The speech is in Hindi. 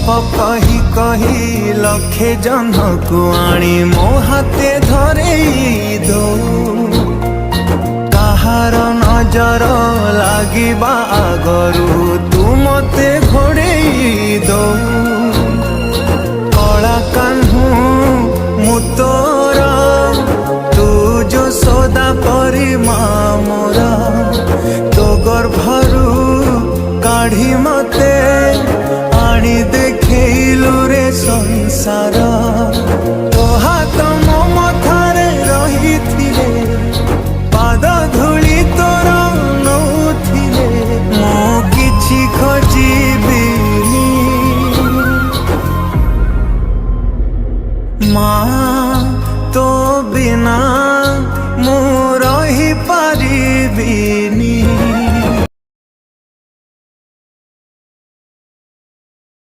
कही कही लखे जन को आनी मो हाथे धरे दो कहार नजर लागिबा आगरू तू मते घोड़े दो कला कान्हू मु तोर तू जो सौदा परी मोरा तो गर्भरू काढ़ी मते आनी देखलु रे संसार तो हाथ मो मथारे रही थिले पाद धूली तोर नौथिले मो किछि खोजिबिनी माँ तो बिना मु रही पारिबिनी।